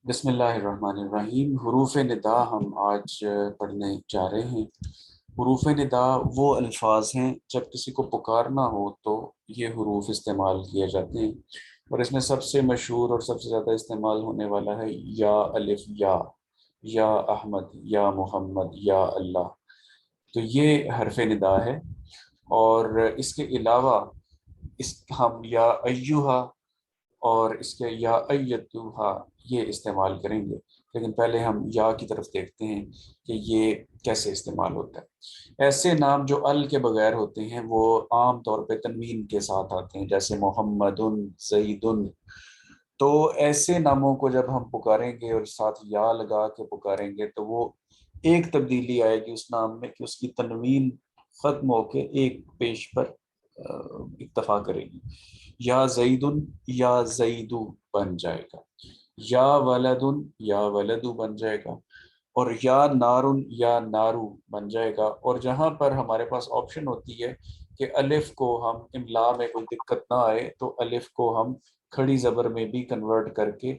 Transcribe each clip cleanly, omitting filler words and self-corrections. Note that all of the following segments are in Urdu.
بسم اللہ الرحمن الرحیم۔ حروف ندا ہم آج پڑھنے جا رہے ہیں۔ حروف ندا وہ الفاظ ہیں جب کسی کو پکارنا ہو تو یہ حروف استعمال کیے جاتے ہیں، اور اس میں سب سے مشہور اور سب سے زیادہ استعمال ہونے والا ہے یا الف، یا احمد، یا محمد، یا اللہ۔ تو یہ حرف ندا ہے، اور اس کے علاوہ ہم یا ایوہا اور اس کے یا ایتوہا یہ استعمال کریں گے، لیکن پہلے ہم یا کی طرف دیکھتے ہیں کہ یہ کیسے استعمال ہوتا ہے۔ ایسے نام جو ال کے بغیر ہوتے ہیں وہ عام طور پہ تنوین کے ساتھ آتے ہیں، جیسے محمد، زید۔ تو ایسے ناموں کو جب ہم پکاریں گے اور ساتھ یا لگا کے پکاریں گے تو وہ ایک تبدیلی آئے گی اس نام میں کہ اس کی تنوین ختم ہو کے ایک پیش پر اکتفا کرے گی۔ یا زیدن، یا زیدو بن جائے گا، یا ولدن، یا ولدو بن جائے گا، اور یا نارن، یا نارو بن جائے گا۔ اور جہاں پر ہمارے پاس آپشن ہوتی ہے کہ الف کو ہم املا میں کوئی دقت نہ آئے تو الف کو ہم کھڑی زبر میں بھی کنورٹ کر کے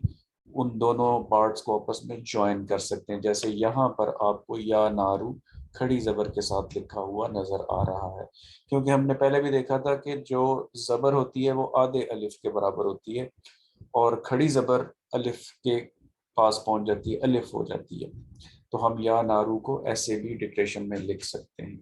ان دونوں پارٹس کو آپس میں جوائن کر سکتے ہیں، جیسے یہاں پر آپ کو یا نارو کھڑی زبر کے ساتھ لکھا ہوا نظر آ رہا ہے، کیونکہ ہم نے پہلے بھی دیکھا تھا کہ جو زبر ہوتی ہے وہ آدھے الف کے برابر ہوتی ہے، اور کھڑی زبر الف کے پاس پہنچ جاتی ہے، الف ہو جاتی ہے۔ تو ہم یا نارو کو ایسے بھی ڈکریشن میں لکھ سکتے ہیں۔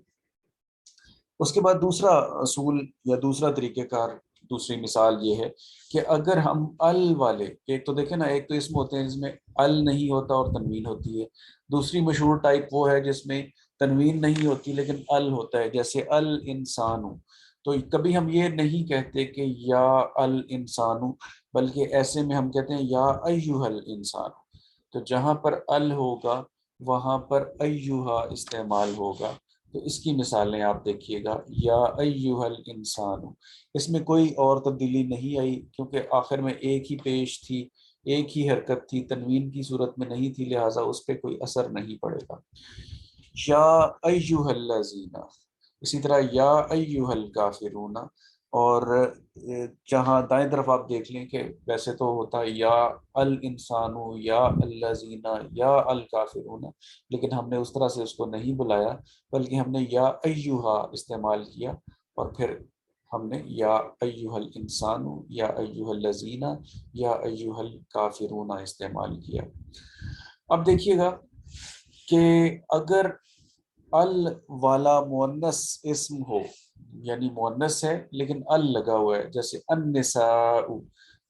اس کے بعد دوسرا اصول یا دوسرا طریقہ کار، دوسری مثال یہ ہے کہ اگر ہم ال والے، ایک تو دیکھیں نا، ایک تو اسم ہوتے ہیں جس میں ال نہیں ہوتا اور تنوین ہوتی ہے، دوسری مشہور ٹائپ وہ ہے جس میں تنوین نہیں ہوتی لیکن ال ہوتا ہے، جیسے ال انسان۔ تو کبھی ہم یہ نہیں کہتے کہ یا ال انسان، بلکہ ایسے میں ہم کہتے ہیں یا ایوہ الانسان۔ تو جہاں پر ال ہوگا وہاں پر ایوہا استعمال ہوگا۔ تو اس کی مثالیں آپ دیکھیے گا، یا ایوہ الانسان، اس میں کوئی اور تبدیلی نہیں آئی کیونکہ آخر میں ایک ہی پیش تھی، ایک ہی حرکت تھی، تنوین کی صورت میں نہیں تھی، لہٰذا اس پہ کوئی اثر نہیں پڑے گا۔ یا ایوہ الذین، اسی طرح یا ایوہ الکافرون، اور جہاں دائیں طرف آپ دیکھ لیں کہ ویسے تو ہوتا ہے یا الانسان، یا الذین، یا الکافرون، لیکن ہم نے اس طرح سے اس کو نہیں بلایا، بلکہ ہم نے یا ایوہا استعمال کیا، اور پھر ہم نے یا ایوہ الانسان، یا ایوہ الذین، یا ایوہ الکافرون استعمال کیا۔ اب دیکھیے گا کہ اگر ال والا مؤنث اسم ہو، یعنی مؤنث ہے لیکن ال لگا ہوا ہے، جیسے النساء،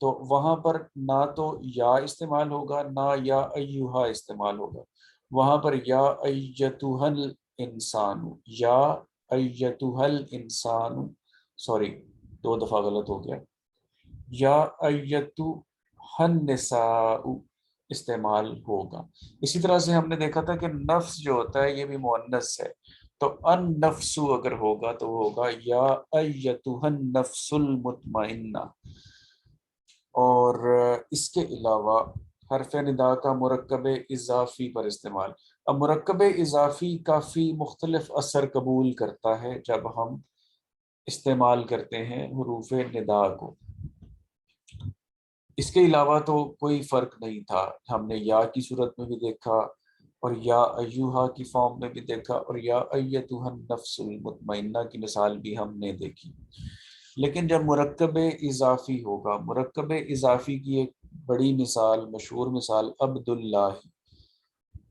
تو وہاں پر نہ تو یا استعمال ہوگا نہ یا ایوہا استعمال ہوگا، وہاں پر یا ایتھا الانسان، یا ایتھا الانسان، سوری دو دفعہ غلط ہو گیا، یا ایتھا النساء استعمال ہوگا۔ اسی طرح سے ہم نے دیکھا تھا کہ نفس جو ہوتا ہے یہ بھی مؤنث ہے، تو ان نفس اگر ہوگا تو وہ ہوگا یا ایتھا النفس المطمئنہ۔ اور اس کے علاوہ حرف ندا کا مرکب اضافی پر استعمال۔ اب مرکب اضافی کافی مختلف اثر قبول کرتا ہے جب ہم استعمال کرتے ہیں حروف ندا کو۔ اس کے علاوہ تو کوئی فرق نہیں تھا، ہم نے یا کی صورت میں بھی دیکھا، اور یا ایوہا کی فارم میں بھی دیکھا، اور یا ایتھا النفس المطمئنہ کی مثال بھی ہم نے دیکھی۔ لیکن جب مرکب اضافی ہوگا، مرکب اضافی کی ایک بڑی مثال، مشہور مثال، عبداللہ،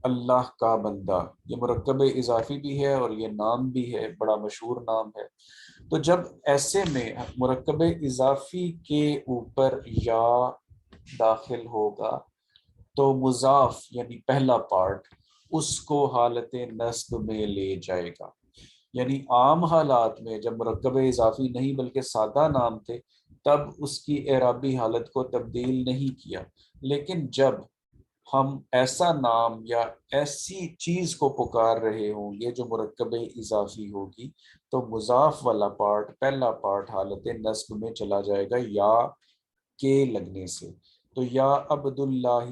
اللہ کا بندہ، یہ مرکب اضافی بھی ہے اور یہ نام بھی ہے، بڑا مشہور نام ہے۔ تو جب ایسے میں مرکب اضافی کے اوپر یا داخل ہوگا تو مضاف یعنی پہلا پارٹ اس کو حالت نصب میں لے جائے گا، یعنی عام حالات میں جب مرکب اضافی نہیں بلکہ سادہ نام تھے تب اس کی اعرابی حالت کو تبدیل نہیں کیا، لیکن جب ہم ایسا نام یا ایسی چیز کو پکار رہے ہوں گے جو مرکب اضافی ہوگی تو مضاف والا پارٹ، پہلا پارٹ حالت نصب میں چلا جائے گا یا کے لگنے سے، تو یا عبداللہ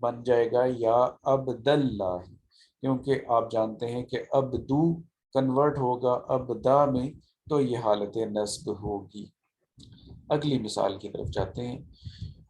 بن جائے گا یا عبداللہ، کیونکہ آپ جانتے ہیں کہ عبدو کنورٹ ہوگا عبدا میں، تو یہ حالت نصب ہوگی۔ اگلی مثال کی طرف جاتے ہیں۔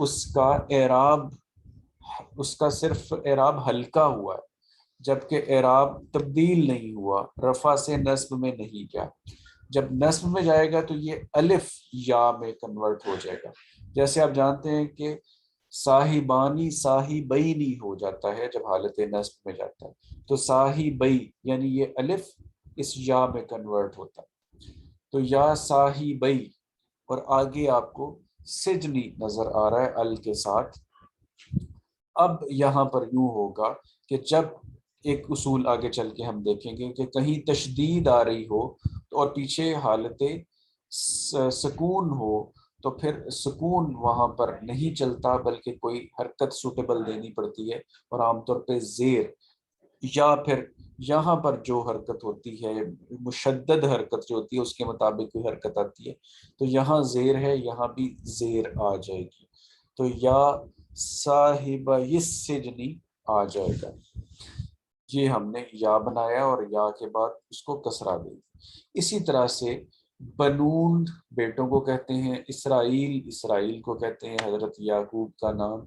اس کا اعراب، اس کا صرف اعراب ہلکا ہوا ہے، جبکہ اعراب تبدیل نہیں ہوا، رفع سے نصب میں نہیں گیا۔ جب نصب میں جائے گا تو یہ الف یا میں کنورٹ ہو جائے گا۔ جیسے آپ جانتے ہیں کہ صاحبانی صاحبینی ہو جاتا ہے جب حالت نصب میں جاتا ہے، تو صاحبی یعنی یہ الف اس یا میں کنورٹ ہوتا ہے، تو یا صاحبی، اور آگے آپ کو سجنی نظر آ رہا ہے ال کے ساتھ۔ اب یہاں پر یوں ہوگا کہ جب ایک اصول آگے چل کے ہم دیکھیں گے کہ کہیں تشدید آ رہی ہو اور پیچھے حالت سکون ہو تو پھر سکون وہاں پر نہیں چلتا، بلکہ کوئی حرکت سوٹیبل دینی پڑتی ہے، اور عام طور پہ زیر، یا پھر یہاں پر جو حرکت ہوتی ہے، مشدد حرکت جو ہوتی ہے اس کے مطابق کوئی حرکت آتی ہے، تو یہاں زیر ہے، یہاں بھی زیر آ جائے گی، تو یا صاحب السجن آ جائے گا۔ یہ ہم نے یا بنایا اور یا کے بعد اس کو کسرہ دے دی۔ اسی طرح سے بنون بیٹوں کو کہتے ہیں، اسرائیل اسرائیل کو کہتے ہیں، حضرت یعقوب کا نام،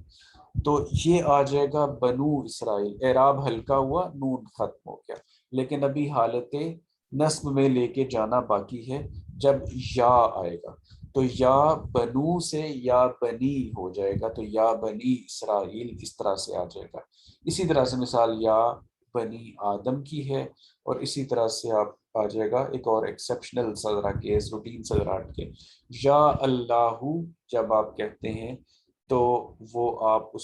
تو یہ آ جائے گا بنو اسرائیل، اعراب ہلکا ہوا، نون ختم ہو گیا، لیکن ابھی حالت نصب میں لے کے جانا باقی ہے۔ جب یا آئے گا تو یا بنو سے یا بنی ہو جائے گا، تو یا بنی اسرائیل اس طرح سے آ جائے گا۔ اسی طرح سے مثال یا بنی آدم کی ہے، اور اسی طرح سے آپ آ جائے گا ایک اور ایکسیپشنل صدرہ کیس، روٹین صدرہ ہٹ کے، یا اللہ جب آپ کہتے ہیں تو وہ آپ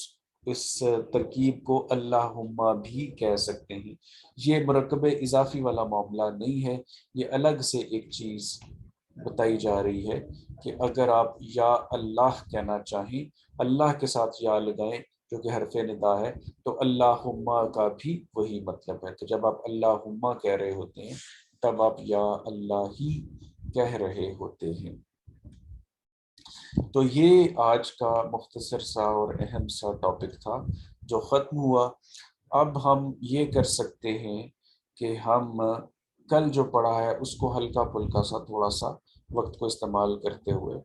اس ترکیب کو اللہم بھی کہہ سکتے ہیں۔ یہ مرکب اضافی والا معاملہ نہیں ہے، یہ الگ سے ایک چیز بتائی جا رہی ہے کہ اگر آپ یا اللہ کہنا چاہیں، اللہ کے ساتھ یا لگائیں جو کہ حرف ندا ہے، تو اللہم کا بھی وہی مطلب ہے۔ تو جب آپ اللہم کہہ رہے ہوتے ہیں تب آپ یا اللہ ہی کہہ رہے ہوتے ہیں۔ تو یہ آج کا مختصر سا اور اہم سا ٹاپک تھا جو ختم ہوا۔ اب ہم یہ کر سکتے ہیں کہ ہم کل جو پڑھا ہے اس کو ہلکا پھلکا سا تھوڑا سا وقت کو استعمال کرتے ہوئے